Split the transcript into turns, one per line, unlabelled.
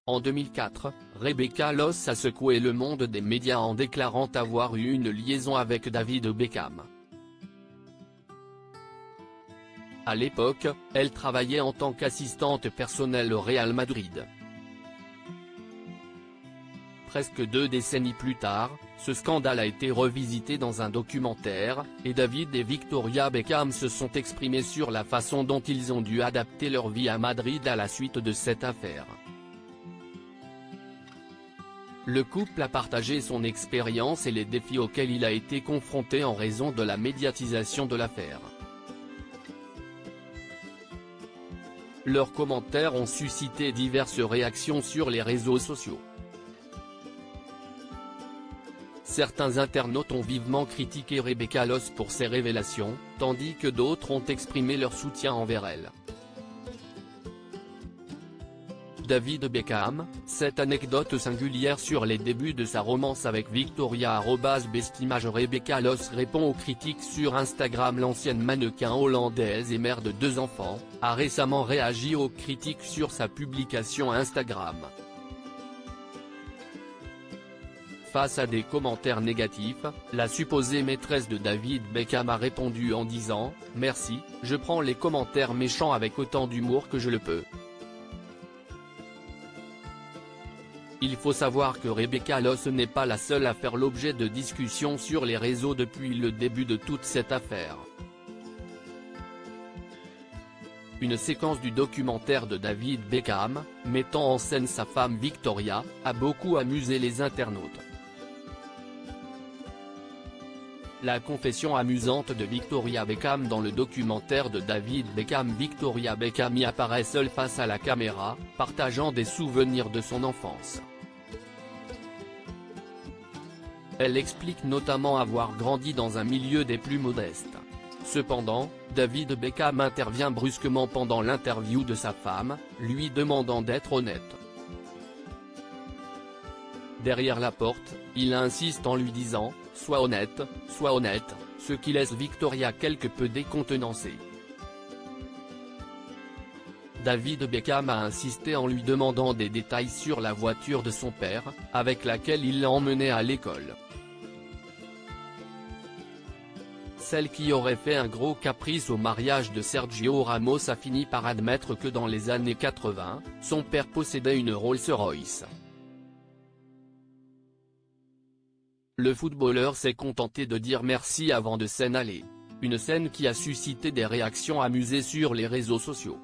En 2004, Rebecca Loss a secoué le monde des médias en déclarant avoir eu une liaison avec David Beckham. À l'époque, elle travaillait en tant qu'assistante personnelle au Real Madrid. Presque 2 décennies plus tard, ce scandale a été revisité dans un documentaire, et David et Victoria Beckham se sont exprimés sur la façon dont ils ont dû adapter leur vie à Madrid à la suite de cette affaire. Le couple a partagé son expérience et les défis auxquels il a été confronté en raison de la médiatisation de l'affaire. Leurs commentaires ont suscité diverses réactions sur les réseaux sociaux. Certains internautes ont vivement critiqué Rebecca Loss pour ses révélations, tandis que d'autres ont exprimé leur soutien envers elle. David Beckham, cette anecdote singulière sur les débuts de sa romance avec Victoria @bestimage Rebecca Loss répond aux critiques sur Instagram. L'ancienne mannequin hollandaise et mère de 2 enfants, a récemment réagi aux critiques sur sa publication Instagram. Face à des commentaires négatifs, la supposée maîtresse de David Beckham a répondu en disant « Merci, je prends les commentaires méchants avec autant d'humour que je le peux ». Il faut savoir que Rebecca Loss n'est pas la seule à faire l'objet de discussions sur les réseaux depuis le début de toute cette affaire. Une séquence du documentaire de David Beckham, mettant en scène sa femme Victoria, a beaucoup amusé les internautes. La confession amusante de Victoria Beckham dans le documentaire de David Beckham. Victoria Beckham y apparaît seule face à la caméra, partageant des souvenirs de son enfance. Elle explique notamment avoir grandi dans un milieu des plus modestes. Cependant, David Beckham intervient brusquement pendant l'interview de sa femme, lui demandant d'être honnête. Derrière la porte, il insiste en lui disant « Sois honnête », ce qui laisse Victoria quelque peu décontenancée. David Beckham a insisté en lui demandant des détails sur la voiture de son père, avec laquelle il l'emmenait à l'école. Celle qui aurait fait un gros caprice au mariage de Sergio Ramos a fini par admettre que dans les années 80, son père possédait une Rolls-Royce. Le footballeur s'est contenté de dire merci avant de s'en aller. Une scène qui a suscité des réactions amusées sur les réseaux sociaux.